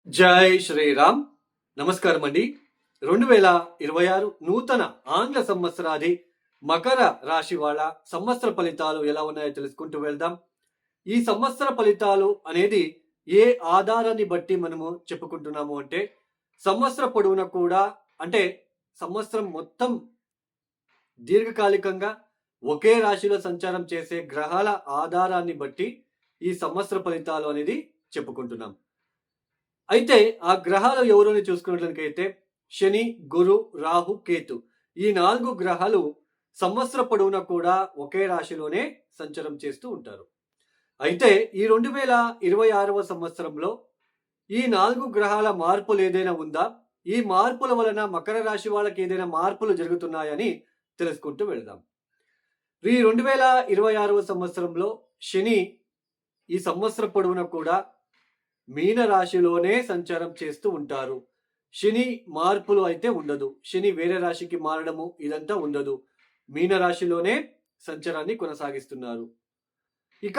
జై శ్రీరామ్. నమస్కారం అండి. 2026 నూతన ఆంగ్ల సంవత్సరాది మకర రాశి వాళ్ళ సంవత్సర ఫలితాలు ఎలా ఉన్నాయో తెలుసుకుంటూ వెళ్దాం. ఈ సంవత్సర ఫలితాలు అనేది ఏ ఆధారాన్ని బట్టి మనము చెప్పుకుంటున్నాము అంటే, సంవత్సర పొడవునా కూడా, అంటే సంవత్సరం మొత్తం దీర్ఘకాలికంగా ఒకే రాశిలో సంచారం చేసే గ్రహాల ఆధారాన్ని బట్టి ఈ సంవత్సర ఫలితాలు అనేది చెప్పుకుంటున్నాం. అయితే ఆ గ్రహాలు ఎవరు అని చూసుకున్నట్లయితే శని, గురు, రాహు, కేతు ఈ 4 గ్రహాలు సంవత్సర పొడవునా కూడా ఒకే రాశిలోనే సంచారం చేస్తూ ఉంటారు. అయితే ఈ 2026వ సంవత్సరంలో ఈ 4 గ్రహాల మార్పులు ఏదైనా ఉందా? ఈ మార్పుల వలన మకర రాశి వాళ్ళకి ఏదైనా మార్పులు జరుగుతున్నాయని తెలుసుకుంటూ వెళ్దాం. ఈ 2026వ సంవత్సరంలో శని ఈ సంవత్సర పొడవునా కూడా మీన రాశిలోనే సంచారం చేస్తూ ఉంటారు. శని మార్పులు అయితే ఉండదు. శని వేరే రాశికి మారడము ఇదంతా ఉండదు. మీన రాశిలోనే సంచారాన్ని కొనసాగిస్తున్నారు. ఇక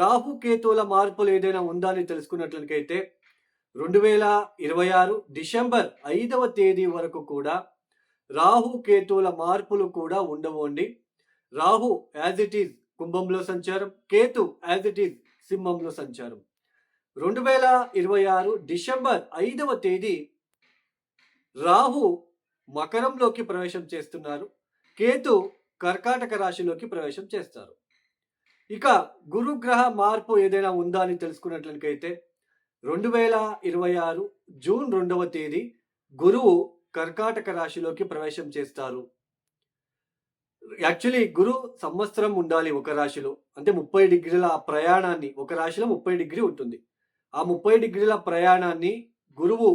రాహు కేతువుల మార్పులు ఏదైనా ఉందా అని తెలుసుకున్నట్లయితే 2026 డిసెంబర్ 5వ తేదీ వరకు కూడా రాహు కేతువుల మార్పులు కూడా ఉండవు అండి. రాహు యాజ్ ఇట్ ఈజ్ కుంభంలో సంచారం, కేతు యాజ్ ఇట్ ఈజ్ సింహంలో సంచారం. 2026 డిసెంబర్ 5వ తేదీ రాహు మకరంలోకి ప్రవేశం చేస్తున్నారు. కేతు కర్కాటక రాశిలోకి ప్రవేశం చేస్తారు. ఇక గురుగ్రహ మార్పు ఏదైనా ఉందా అని తెలుసుకున్నట్లయితే 2026 జూన్ 2వ తేదీ గురువు కర్కాటక రాశిలోకి ప్రవేశం చేస్తారు. యాక్చువల్లీ గురు సంవత్సరం ఉండాలి ఒక రాశిలో, అంటే 30 డిగ్రీల ప్రయాణాన్ని, ఒక రాశిలో 30 డిగ్రీ ఉంటుంది. ఆ 30 డిగ్రీల ప్రయాణాన్ని గురువు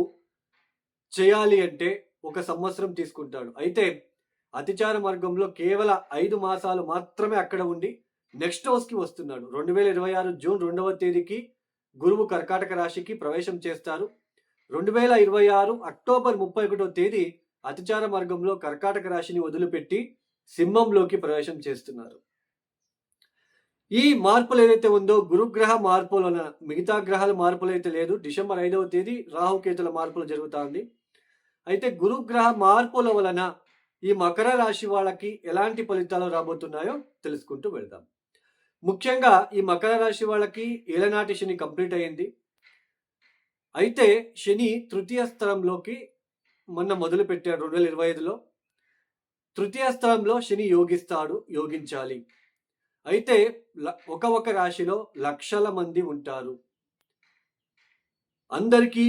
చేయాలి అంటే ఒక సంవత్సరం తీసుకుంటాడు. అయితే అతిచార మార్గంలో కేవలం 5 మాసాలు మాత్రమే అక్కడ ఉండి నెక్స్ట్ హౌస్కి వస్తున్నాడు. 2026 జూన్ 2వ తేదీకి గురువు కర్కాటక రాశికి ప్రవేశం చేస్తారు. 2026 అక్టోబర్ 31వ తేదీ అతిచార మార్గంలో కర్కాటక రాశిని వదిలిపెట్టి సింహంలోకి ప్రవేశం చేస్తున్నారు. ఈ మార్పులు ఏదైతే ఉందో గురుగ్రహ మార్పుల వలన, మిగతా గ్రహాల మార్పులు అయితే లేదు. డిసెంబర్ 5వ తేదీ రాహుకేతుల మార్పులు జరుగుతుంది. అయితే గురుగ్రహ మార్పుల వలన ఈ మకర రాశి వాళ్ళకి ఎలాంటి ఫలితాలు రాబోతున్నాయో తెలుసుకుంటూ వెళ్దాం. ముఖ్యంగా ఈ మకర రాశి వాళ్ళకి ఏలనాటి శని కంప్లీట్ అయింది. అయితే శని తృతీయ స్థలంలోకి మొన్న మొదలు పెట్టాడు 2025లో. తృతీయ స్థలంలో శని యోగించాలి. అయితే ఒక రాశిలో లక్షల మంది ఉంటారు. అందరికీ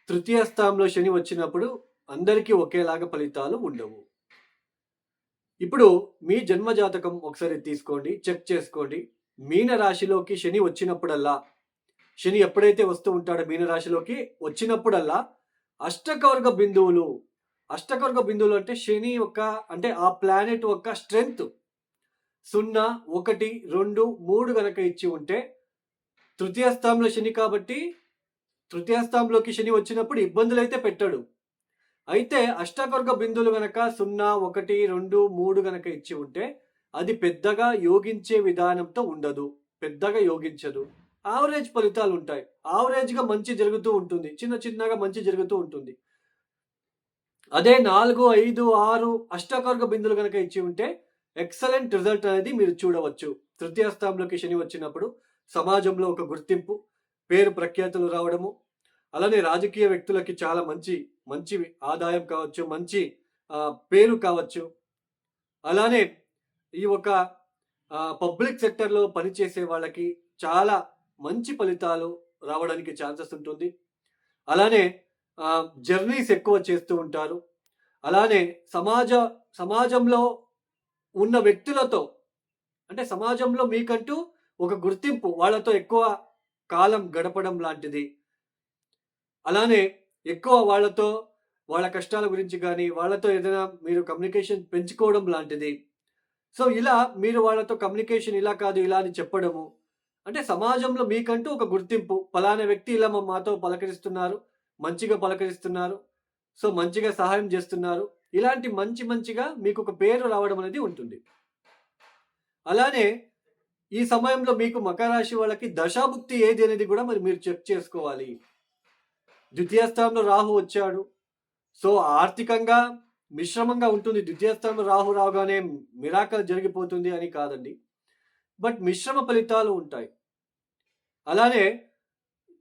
తృతీయ స్థానంలో శని వచ్చినప్పుడు అందరికీ ఒకేలాగా ఫలితాలు ఉండవు. ఇప్పుడు మీ జన్మ జాతకం ఒకసారి తీసుకోండి, చెక్ చేసుకోండి. మీన రాశిలోకి శని వచ్చినప్పుడల్లా, శని ఎప్పుడైతే వస్తూ ఉంటాడో మీన రాశిలోకి వచ్చినప్పుడల్లా అష్టకవర్గ బిందువులు అంటే శని యొక్క, అంటే ఆ ప్లానెట్ యొక్క స్ట్రెంగ్త్ 0, 1, 2, 3 గనక ఇచ్చి ఉంటే, తృతీయ స్థానంలో శని కాబట్టి తృతీయ స్థానంలోకి శని వచ్చినప్పుడు ఇబ్బందులు అయితే పెట్టాడు. అయితే అష్టవర్గ బిందువులు గనక 0, 1, 2, 3 గనక ఇచ్చి ఉంటే అది పెద్దగా యోగించే విధానంతో ఉండదు, పెద్దగా యోగించదు. ఆవరేజ్ ఫలితాలు ఉంటాయి. ఆవరేజ్గా మంచి జరుగుతూ ఉంటుంది, చిన్నగా మంచి జరుగుతూ ఉంటుంది. అదే 4, 5, 6 అష్టవర్గ బిందువులు గనక ఇచ్చి ఉంటే ఎక్సలెంట్ రిజల్ట్ అనేది మీరు చూడవచ్చు. తృతీయ స్థానంలోకి శని వచ్చినప్పుడు సమాజంలో ఒక గుర్తింపు, పేరు ప్రఖ్యాతులు రావడము, అలానే రాజకీయ వ్యక్తులకి చాలా మంచి ఆదాయం కావచ్చు, మంచి పేరు కావచ్చు. అలానే ఈ ఒక పబ్లిక్ సెక్టర్లో పనిచేసే వాళ్ళకి చాలా మంచి ఫలితాలు రావడానికి ఛాన్సెస్ ఉంటుంది. అలానే జర్నీస్ ఎక్కువ చేస్తూ ఉంటారు. అలానే సమాజంలో ఉన్న వ్యక్తులతో, అంటే సమాజంలో మీకంటూ ఒక గుర్తింపు, వాళ్ళతో ఎక్కువ కాలం గడపడం లాంటిది. అలానే ఎక్కువ వాళ్ళతో వాళ్ళ కష్టాల గురించి కానీ, వాళ్ళతో ఏదైనా మీరు కమ్యూనికేషన్ పెంచుకోవడం లాంటిది. సో ఇలా మీరు వాళ్ళతో కమ్యూనికేషన్ ఇలా కాదు ఇలా అని చెప్పడము, అంటే సమాజంలో మీకంటూ ఒక గుర్తింపు, పలానా వ్యక్తి ఇలా మాతో పలకరిస్తున్నారు, మంచిగా పలకరిస్తున్నారు, సో మంచిగా సహాయం చేస్తున్నారు, ఇలాంటి మంచిగా మీకు ఒక పేరు రావడం అనేది ఉంటుంది. అలానే ఈ సమయంలో మీకు మకర రాశి వాళ్ళకి దశాభుక్తి ఏది అనేది కూడా మరి మీరు చెక్ చేసుకోవాలి. ద్వితీయ స్థానంలో రాహు వచ్చాడు. సో ఆర్థికంగా మిశ్రమంగా ఉంటుంది. ద్వితీయ స్థానంలో రాహు రాగానే మిరాకల్ జరిగిపోతుంది అని కాదండి. బట్ మిశ్రమ ఫలితాలు ఉంటాయి. అలానే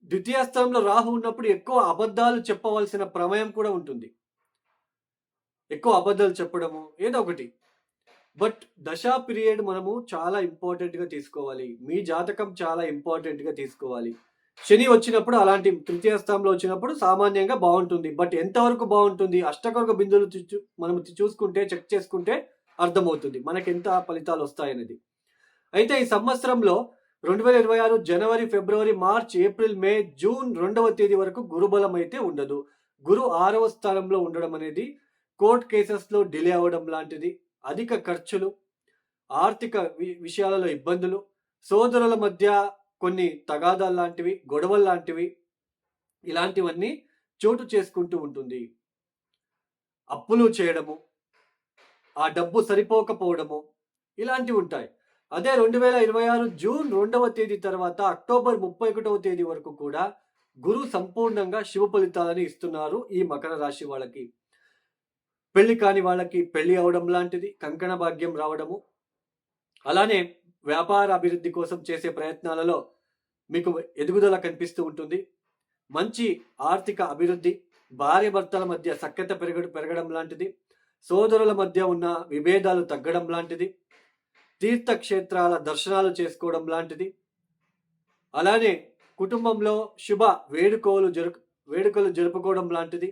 ద్వితీయ స్థానంలో రాహు ఉన్నప్పుడు ఎక్కువ అబద్ధాలు చెప్పవలసిన ప్రమేయం కూడా ఉంటుంది. ఎక్కువ అబద్ధాలు చెప్పడము ఏదో ఒకటి. బట్ దశా పీరియడ్ మనము చాలా ఇంపార్టెంట్‌గా తీసుకోవాలి. మీ జాతకం చాలా ఇంపార్టెంట్‌గా తీసుకోవాలి. శని వచ్చినప్పుడు అలాంటి తృతీయ స్థానంలో వచ్చినప్పుడు సామాన్యంగా బావుంటుంది. బట్ ఎంతవరకు బావుంటుంది? అష్టకొరక బిందువులు మనం చూసుకుంటే చెక్ చేసుకుంటే అర్థమవుతుంది. మనకెంత ఫలితాలొస్తాయనేది. అయితే ఈ సంవత్సరంలో 2026 జనవరి, ఫిబ్రవరి, మార్చ్, ఏప్రిల్, మే, జూన్ 2వ తేదీ వరకు గురుబలం అయితే ఉండదు. గురు 6వ స్థానంలో ఉండడం అనేది కోర్ట్ కేసెస్‌లో డిలే అవ్వడం లాంటిది, అధిక ఖర్చులు, ఆర్థిక విషయాలలో ఇబ్బందులు, సోదరుల మధ్య కొన్ని తగాదాల్లాంటివి, గొడవల్లాంటివి ఇలాంటివన్నీ చోటు చేసుకుంటూ ఉంటుంది. అప్పులు చేయడము, ఆ డబ్బు సరిపోకపోవడము ఇలాంటివి ఉంటాయి. అదే 2026 జూన్ 2వ తేదీ తర్వాత అక్టోబర్ 31వ తేదీ వరకు కూడా గురు సంపూర్ణంగా శుభ ఫలితాలని ఇస్తున్నారు ఈ మకర రాశి వాళ్ళకి. పెళ్లి కాని వాళ్ళకి పెళ్లి అవడం లాంటిది, కంకణ భాగ్యం రావడము, అలానే వ్యాపార అభివృద్ధి కోసం చేసే ప్రయత్నాలలో మీకు ఎదుగుదల కనిపిస్తూ ఉంటుంది. మంచి ఆర్థిక అభివృద్ధి, భార్యాభర్తల మధ్య సఖ్యత పెరగడం లాంటిది, సోదరుల మధ్య ఉన్న విభేదాలు తగ్గడం లాంటిది, తీర్థక్షేత్రాల దర్శనాలు చేసుకోవడం లాంటిది, అలానే కుటుంబంలో శుభ వేడుకలు జరుపుకోవడం లాంటిది,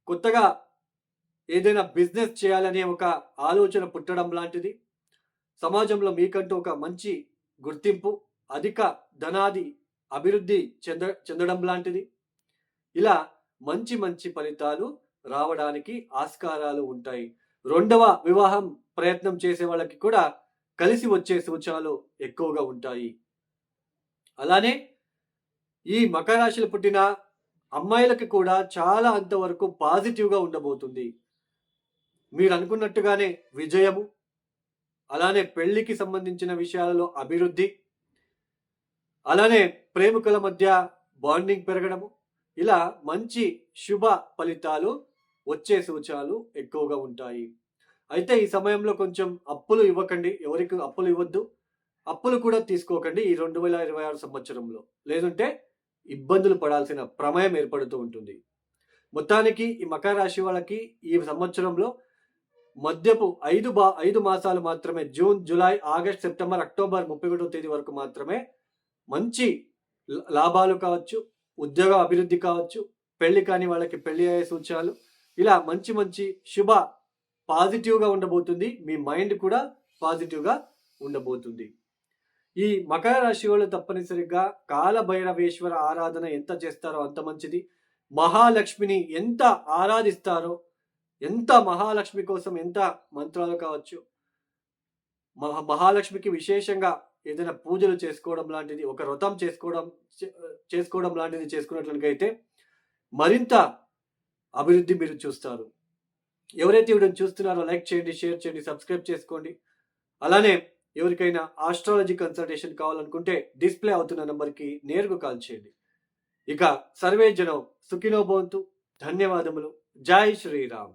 కొత్తగా ఏదైనా బిజినెస్ చేయాలనే ఒక ఆలోచన పుట్టడం లాంటిది, సమాజంలో మీకంటూ ఒక మంచి గుర్తింపు, అధిక ధనాది అభివృద్ధి చెందడం లాంటిది, ఇలా మంచి మంచి ఫలితాలు రావడానికి ఆస్కారాలు ఉంటాయి. రెండవ వివాహం ప్రయత్నం చేసే వాళ్ళకి కూడా కలిసి వచ్చే సూచనలు ఎక్కువగా ఉంటాయి. అలానే ఈ మకర రాశిలో పుట్టిన అమ్మాయిలకి కూడా చాలా అంతవరకు పాజిటివ్గా ఉండబోతుంది. మీరు అనుకున్నట్టుగానే విజయము, అలానే పెళ్లికి సంబంధించిన విషయాలలో అభివృద్ధి, అలానే ప్రేమికుల మధ్య బాండింగ్ పెరగడము, ఇలా మంచి శుభ ఫలితాలు వచ్చే సూచనలు ఎక్కువగా ఉంటాయి. అయితే ఈ సమయంలో కొంచెం అప్పులు ఇవ్వకండి, ఎవరికి అప్పులు ఇవ్వద్దు, అప్పులు కూడా తీసుకోకండి ఈ 2026 సంవత్సరంలో. లేదంటే ఇబ్బందులు పడాల్సిన ప్రమేయం ఏర్పడుతూ ఉంటుంది. మొత్తానికి ఈ మకర రాశి వాళ్ళకి ఈ సంవత్సరంలో మధ్యపు 5 మాసాలు మాత్రమే, June, July, August, September, October 31వ తేదీ వరకు మాత్రమే మంచి లాభాలు కావచ్చు, ఉద్యోగ అభివృద్ధి కావచ్చు, పెళ్లి కాని వాళ్ళకి పెళ్లి అయ్యే సూచనలు, ఇలా మంచి మంచి శుభ పాజిటివ్గా ఉండబోతుంది. మీ మైండ్ కూడా పాజిటివ్గా ఉండబోతుంది. ఈ మకర రాశి వాళ్ళు తప్పనిసరిగా కాలభైరవేశ్వర ఆరాధన ఎంత చేస్తారో అంత మంచిది. మహాలక్ష్మిని ఎంత ఆరాధిస్తారో, ఎంత మహాలక్ష్మి కోసం ఎంత మంత్రాలు కావచ్చు, మహాలక్ష్మికి విశేషంగా ఏదైనా పూజలు చేసుకోవడం లాంటిది, ఒక వ్రతం చేసుకోవడం లాంటిది చేసుకున్నట్లయితే మరింత అభివృద్ధి మీరు చూస్తారు. ఎవరైతే వీడియోని చూస్తున్నారో లైక్ చేయండి, షేర్ చేయండి, సబ్స్క్రైబ్ చేసుకోండి. అలానే ఎవరికైనా ఆస్ట్రాలజీ కన్సల్టేషన్ కావాలనుకుంటే డిస్ప్లే అవుతున్న నంబర్కి నేరుగా కాల్ చేయండి. ఇక సర్వే జనం సుఖినో భవంతు. ధన్యవాదములు. జై శ్రీరామ్.